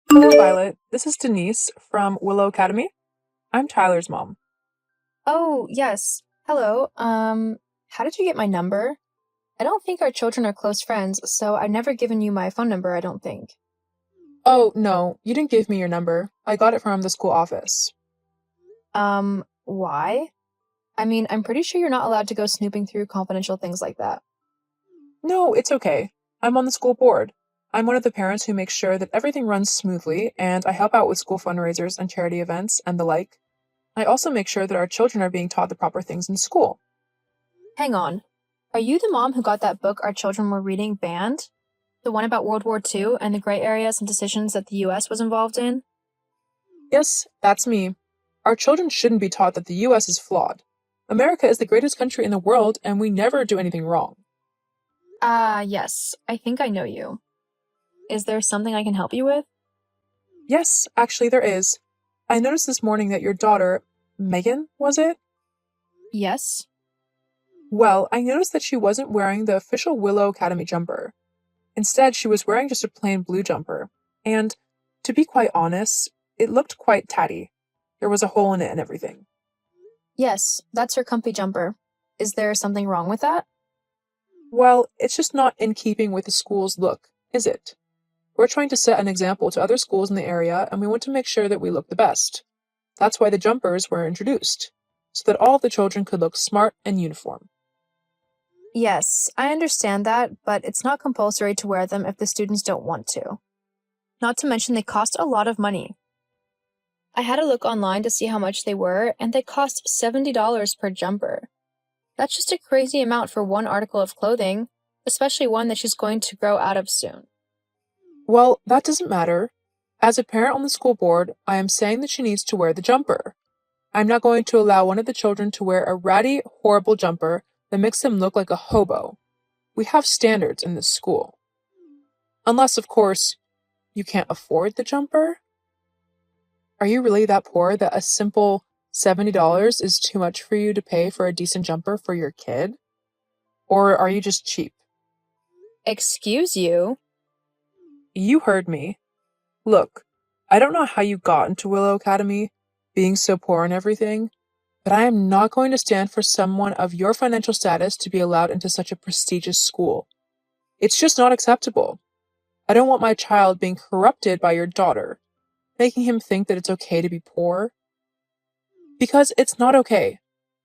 Hello, Violet. This is Denise from Willow Academy. I'm Tyler's mom. Oh, yes. Hello. How did you get my number? I don't think our children are close friends, so I've never given you my phone number, I don't think. Oh, no, you didn't give me your number. I got it from the school office. Why? I mean, I'm pretty sure you're not allowed to go snooping through confidential things like that. No, it's okay. I'm on the school board. I'm one of the parents who makes sure that everything runs smoothly, and I help out with school fundraisers and charity events and the like. I also make sure that our children are being taught the proper things in school. Hang on. Are you the mom who got that book our children were reading banned? The one about World War II and the gray areas and decisions that the US was involved in? Yes, that's me. Our children shouldn't be taught that the US is flawed. America is the greatest country in the world, and we never do anything wrong. Yes. I think I know you. Is there something I can help you with? Yes, actually, there is. I noticed this morning that your daughter, Megan, was it? Yes. Well, I noticed that she wasn't wearing the official Willow Academy jumper. Instead, she was wearing just a plain blue jumper. And, to be quite honest, it looked quite tatty. There was a hole in it and everything. Yes, that's her comfy jumper. Is there something wrong with that? Well, it's just not in keeping with the school's look, is it? We're trying to set an example to other schools in the area, and we want to make sure that we look the best. That's why the jumpers were introduced, so that all of the children could look smart and uniform. Yes, I understand that, but it's not compulsory to wear them if the students don't want to. Not to mention they cost a lot of money. I had a look online to see how much they were, and they cost $70 per jumper. That's just a crazy amount for one article of clothing, especially one that she's going to grow out of soon. Well, that doesn't matter. As a parent on the school board, I am saying that she needs to wear the jumper. I'm not going to allow one of the children to wear a ratty, horrible jumper that makes them look like a hobo. We have standards in this school. Unless, of course, you can't afford the jumper? Are you really that poor that a simple $70 is too much for you to pay for a decent jumper for your kid? Or are you just cheap? Excuse you? You heard me. Look, I don't know how you got into Willow Academy, being so poor and everything, but I am not going to stand for someone of your financial status to be allowed into such a prestigious school. It's just not acceptable. I don't want my child being corrupted by your daughter, making him think that it's okay to be poor. Because it's not okay.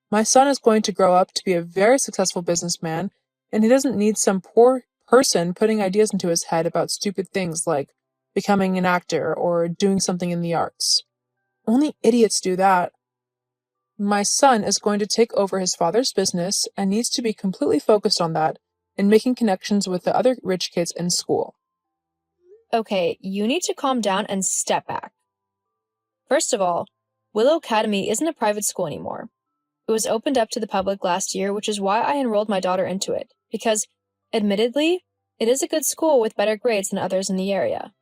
My son is going to grow up to be a very successful businessman, and he doesn't need some poor person putting ideas into his head about stupid things like becoming an actor or doing something in the arts. Only idiots do that. My son is going to take over his father's business and needs to be completely focused on that and making connections with the other rich kids in school. Okay, you need to calm down and step back. First of all, Willow Academy isn't a private school anymore. It was opened up to the public last year, which is why I enrolled my daughter into it, because, admittedly, it is a good school with better grades than others in the area.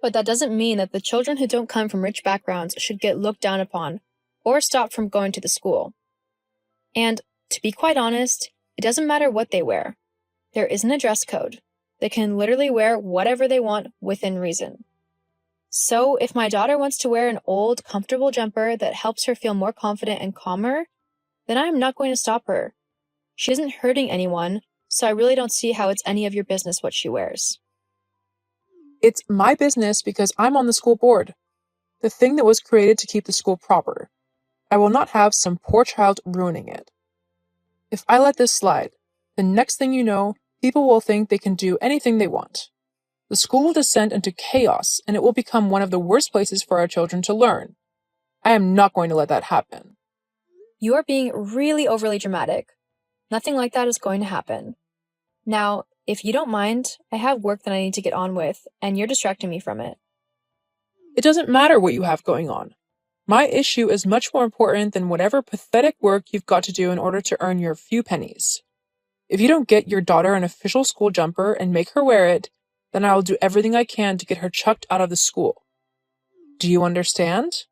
But that doesn't mean that the children who don't come from rich backgrounds should get looked down upon or stopped from going to the school. And, to be quite honest, it doesn't matter what they wear. There isn't a dress code. They can literally wear whatever they want within reason. So, if my daughter wants to wear an old, comfortable jumper that helps her feel more confident and calmer, then I am not going to stop her. She isn't hurting anyone, so I really don't see how it's any of your business what she wears. It's my business because I'm on the school board, the thing that was created to keep the school proper. I will not have some poor child ruining it. If I let this slide, the next thing you know, people will think they can do anything they want. The school will descend into chaos, and it will become one of the worst places for our children to learn. I am not going to let that happen. You are being really overly dramatic. Nothing like that is going to happen. Now, if you don't mind, I have work that I need to get on with, and you're distracting me from it. It doesn't matter what you have going on. My issue is much more important than whatever pathetic work you've got to do in order to earn your few pennies. If you don't get your daughter an official school jumper and make her wear it, then I will do everything I can to get her chucked out of the school. Do you understand?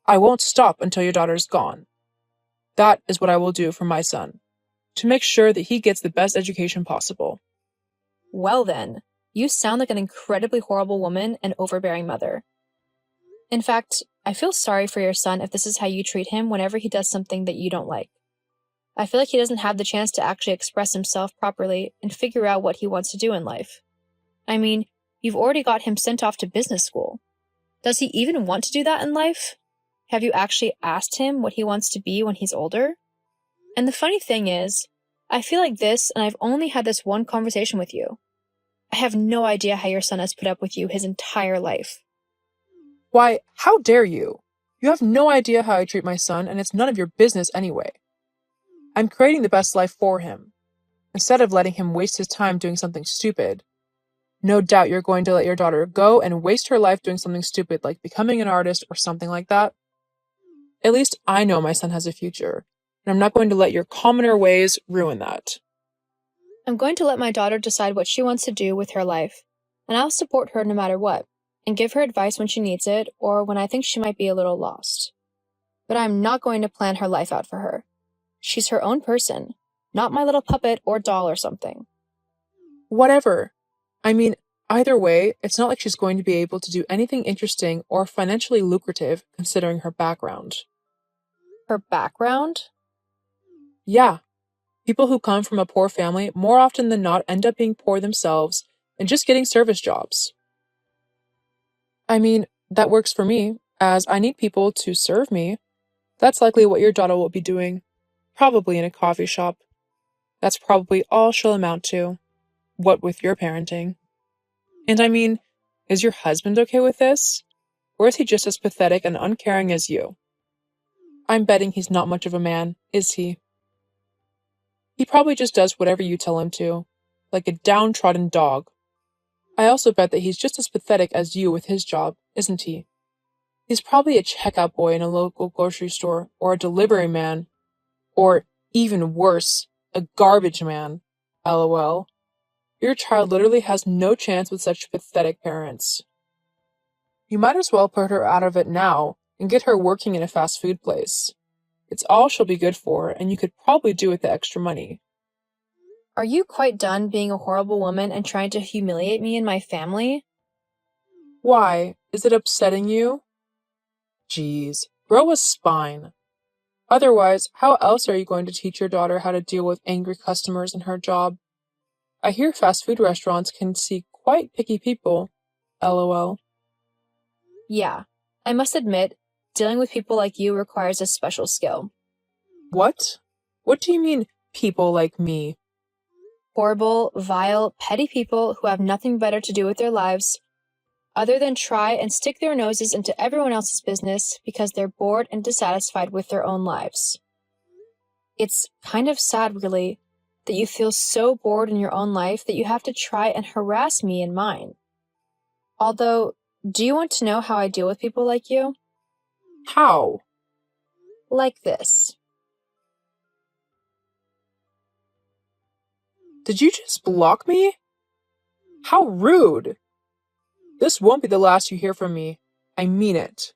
I won't stop until your daughter's gone. That is what I will do for my son, to make sure that he gets the best education possible. Well then, You sound like an incredibly horrible woman and overbearing mother. In fact, I feel sorry for your son if this is how you treat him whenever he does something that you don't like. I feel like he doesn't have the chance to actually express himself properly and figure out what he wants to do in life. I mean, you've already got him sent off to business school. Does he even want to do that in life? Have you actually asked him what he wants to be when he's older? And the funny thing is, I feel like this, and I've only had this one conversation with you. I have no idea how your son has put up with you his entire life. Why, how dare you? You have no idea how I treat my son, and it's none of your business anyway. I'm creating the best life for him, instead of letting him waste his time doing something stupid. No doubt you're going to let your daughter go and waste her life doing something stupid like becoming an artist or something like that. At least I know my son has a future, and I'm not going to let your commoner ways ruin that. I'm going to let my daughter decide what she wants to do with her life, and I'll support her no matter what, and give her advice when she needs it or when I think she might be a little lost. But I'm not going to plan her life out for her. She's her own person, not my little puppet or doll or something. Whatever. I mean, either way, it's not like she's going to be able to do anything interesting or financially lucrative considering her background. Her background? Yeah. People who come from a poor family more often than not end up being poor themselves and just getting service jobs. I mean, that works for me, as I need people to serve me. That's likely what your daughter will be doing, probably in a coffee shop. That's probably all she'll amount to, what with your parenting. And I mean, is your husband okay with this? Or is he just as pathetic and uncaring as you? I'm betting he's not much of a man, is he? He probably just does whatever you tell him to, like a downtrodden dog. I also bet that he's just as pathetic as you with his job, isn't he? He's probably a checkout boy in a local grocery store, or a delivery man, or, even worse, a garbage man. LOL. Your child literally has no chance with such pathetic parents. You might as well put her out of it now and get her working in a fast food place. It's all she'll be good for, and you could probably do with the extra money. Are you quite done being a horrible woman and trying to humiliate me and my family? Why? Is it upsetting you? Geez, grow a spine. Otherwise, how else are you going to teach your daughter how to deal with angry customers in her job? I hear fast food restaurants can see quite picky people. LOL. Yeah, I must admit, dealing with people like you requires a special skill. What? What do you mean, people like me? Horrible, vile, petty people who have nothing better to do with their lives other than try and stick their noses into everyone else's business because they're bored and dissatisfied with their own lives. It's kind of sad, really, that you feel so bored in your own life that you have to try and harass me in mine. Although, do you want to know how I deal with people like you? How? Like this. Did you just block me? How rude! This won't be the last you hear from me. I mean it.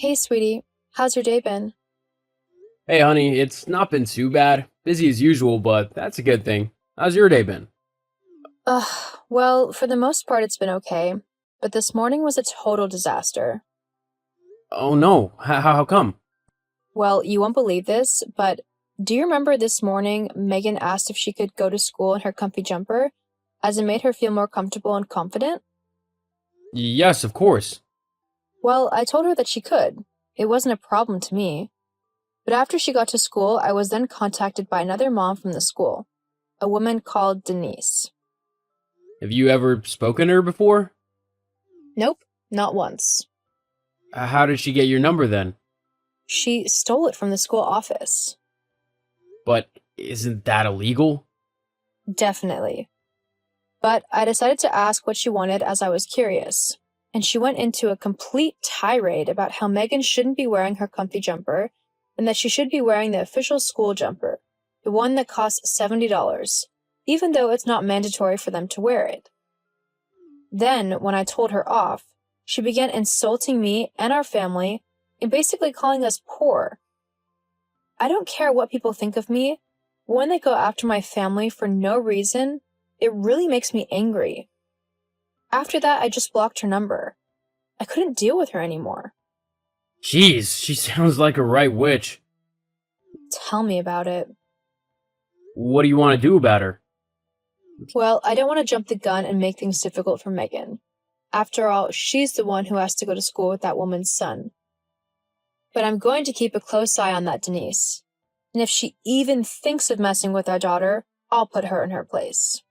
Hey, sweetie, how's your day been? Hey, honey, it's not been too bad. Busy as usual, but that's a good thing. How's your day been? Well, for the most part it's been okay, but this morning was a total disaster. Oh no, how come? Well, you won't believe this, but do you remember this morning Megan asked if she could go to school in her comfy jumper, as it made her feel more comfortable and confident? Yes, of course. Well, I told her that she could. It wasn't a problem to me. But after she got to school, I was then contacted by another mom from the school, a woman called Denise. Have you ever spoken to her before? Nope, not once. How did she get your number then? She stole it from the school office. But isn't that illegal? Definitely. But I decided to ask what she wanted as I was curious, and she went into a complete tirade about how Megan shouldn't be wearing her comfy jumper and that she should be wearing the official school jumper, the one that costs $70, even though it's not mandatory for them to wear it. Then, when I told her off, she began insulting me and our family and basically calling us poor. I don't care what people think of me, When they go after my family for no reason, it really makes me angry. After that, I just blocked her number. I couldn't deal with her anymore. Jeez, she sounds like a right witch. Tell me about it. What do you want to do about her? Well, I don't want to jump the gun and make things difficult for Megan. After all, she's the one who has to go to school with that woman's son. But I'm going to keep a close eye on that Denise. And if she even thinks of messing with our daughter, I'll put her in her place.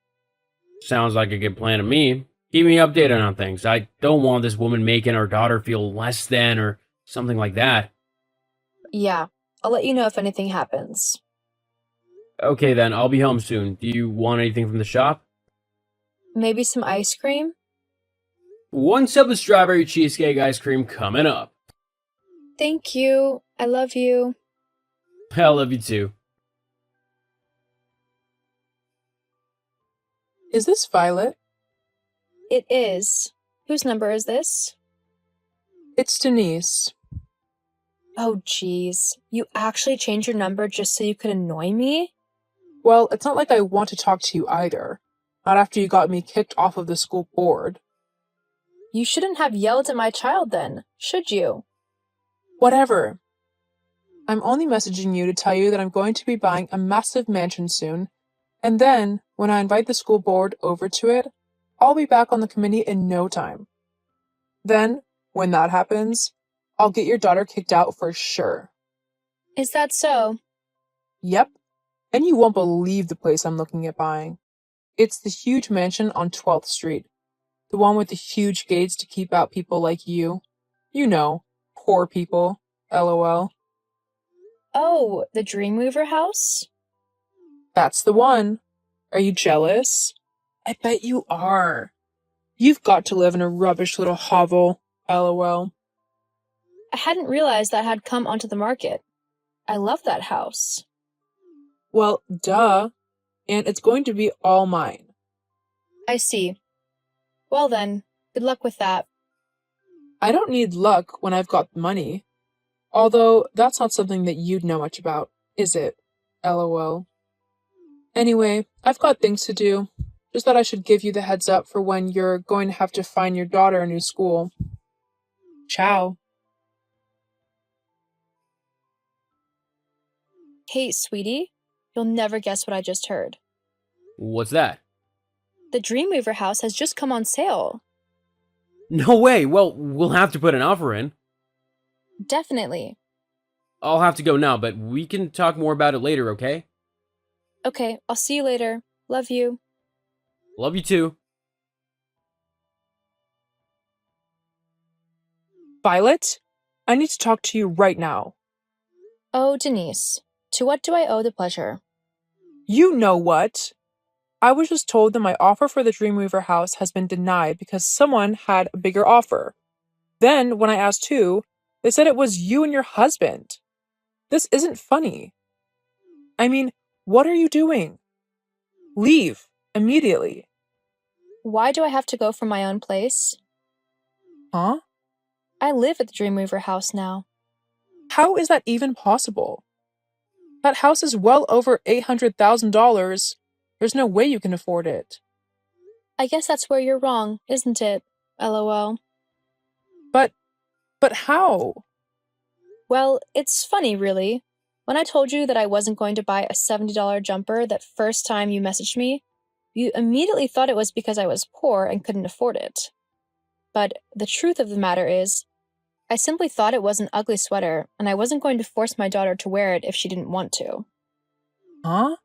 Sounds like a good plan to me. Keep me updated on things. I don't want this woman making our daughter feel less than or something like that. Yeah, I'll let you know if anything happens. Okay then, I'll be home soon. Do you want anything from the shop? Maybe some ice cream? 1 sip of strawberry cheesecake ice cream coming up. Thank you. I love you. I love you too. Is this Violet? It is. Whose number is this? It's Denise. Oh, geez. You actually changed your number just so you could annoy me? Well, it's not like I want to talk to you either. Not after you got me kicked off of the school board. You shouldn't have yelled at my child then, should you? Whatever. I'm only messaging you to tell you that I'm going to be buying a massive mansion soon, and then, when I invite the school board over to it, I'll be back on the committee in no time. Then, when that happens, I'll get your daughter kicked out for sure. Is that so? Yep. And you won't believe the place I'm looking at buying. It's the huge mansion on 12th Street. The one with the huge gates to keep out people like you. You know, poor people. LOL. Oh, the Dreamweaver house? That's the one. Are you jealous? I bet you are. You've got to live in a rubbish little hovel. LOL. I hadn't realized that had come onto the market. I love that house. Well, duh. And it's going to be all mine. I see. Well then, good luck with that. I don't need luck when I've got money. Although, that's not something that you'd know much about, is it? LOL. Anyway, I've got things to do. Just thought I should give you the heads up for when you're going to have to find your daughter a new school. Ciao. Hey, sweetie, you'll never guess what I just heard. What's that? The Dreamweaver house has just come on sale. No way. Well, we'll have to put an offer in. Definitely. I'll have to go now, but we can talk more about it later, okay? Okay, I'll see you later. Love you. Love you too. Violet, I need to talk to you right now. Oh, Denise, to what do I owe the pleasure? You know what? I was just told that my offer for the Dreamweaver house has been denied because someone had a bigger offer. Then, when I asked who, they said it was you and your husband. This isn't funny. I mean, what are you doing? Leave immediately. Why do I have to go from my own place? Huh? I live at the Dreamweaver house now. How is that even possible? That house is well over $800,000. There's no way you can afford it. I guess that's where you're wrong, isn't it? LOL. But how? Well, it's funny, really. When I told you that I wasn't going to buy a $70 jumper that first time you messaged me, you immediately thought it was because I was poor and couldn't afford it. But the truth of the matter is, I simply thought it was an ugly sweater, and I wasn't going to force my daughter to wear it if she didn't want to. Huh?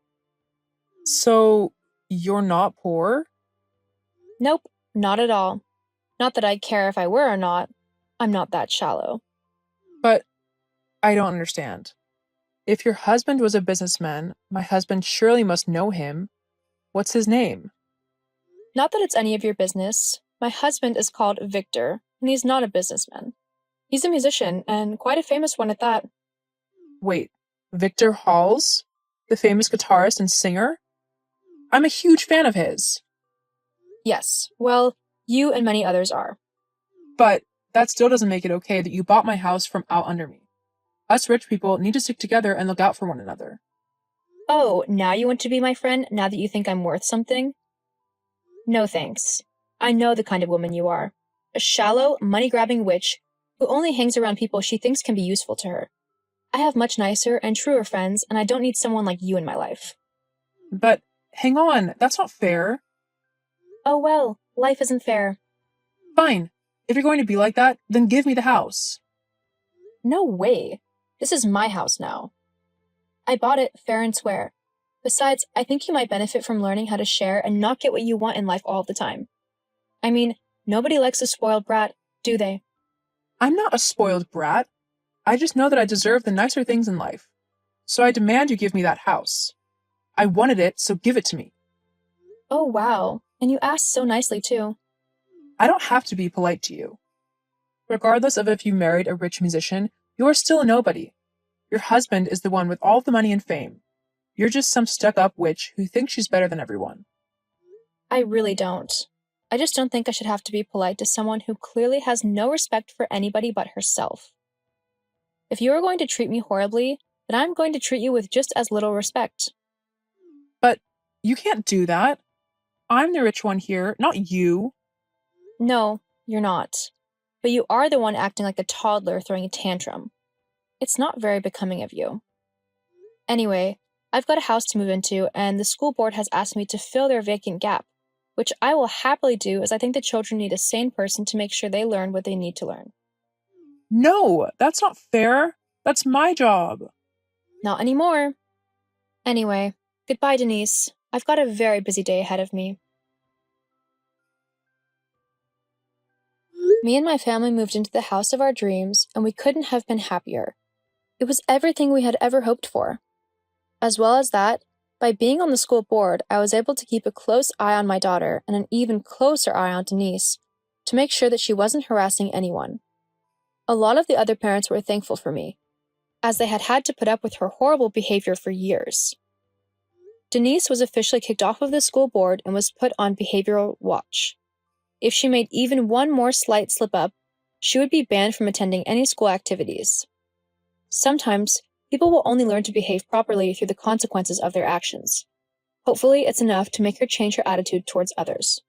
So, you're not poor? Nope, not at all. Not that I'd care if I were or not. I'm not that shallow. But I don't understand. If your husband was a businessman, my husband surely must know him. What's his name? Not that it's any of your business. My husband is called Victor, and he's not a businessman. He's a musician, and quite a famous one at that. Wait, Victor Halls? The famous guitarist and singer? I'm a huge fan of his. Yes, well, you and many others are. But that still doesn't make it okay that you bought my house from out under me. Us rich people need to stick together and look out for one another. Oh, now you want to be my friend, now that you think I'm worth something? No thanks. I know the kind of woman you are. A shallow, money-grabbing witch who only hangs around people she thinks can be useful to her. I have much nicer and truer friends, and I don't need someone like you in my life. But hang on, that's not fair. Oh well, life isn't fair. Fine. If you're going to be like that, then give me the house. No way. This is my house now. I bought it fair and square. Besides, I think you might benefit from learning how to share and not get what you want in life all the time. I mean, nobody likes a spoiled brat, do they? I'm not a spoiled brat. I just know that I deserve the nicer things in life. So I demand you give me that house. I wanted it, so give it to me. Oh wow, and you asked so nicely too. I don't have to be polite to you. Regardless of if you married a rich musician, you're still a nobody. Your husband is the one with all the money and fame. You're just some stuck-up witch who thinks she's better than everyone. I really don't. I just don't think I should have to be polite to someone who clearly has no respect for anybody but herself. If you are going to treat me horribly, then I'm going to treat you with just as little respect. But you can't do that. I'm the rich one here, not you. No, you're not. But you are the one acting like a toddler throwing a tantrum. It's not very becoming of you. Anyway, I've got a house to move into, and the school board has asked me to fill their vacant gap, which I will happily do as I think the children need a sane person to make sure they learn what they need to learn. No, that's not fair. That's my job. Not anymore. Anyway, goodbye, Denise. I've got a very busy day ahead of me. Me and my family moved into the house of our dreams, and we couldn't have been happier. It was everything we had ever hoped for. As well as that, by being on the school board, I was able to keep a close eye on my daughter and an even closer eye on Denise to make sure that she wasn't harassing anyone. A lot of the other parents were thankful for me, as they had to put up with her horrible behavior for years. Denise was officially kicked off of the school board and was put on behavioral watch. If she made even one more slight slip-up, she would be banned from attending any school activities. Sometimes, people will only learn to behave properly through the consequences of their actions. Hopefully, it's enough to make her change her attitude towards others.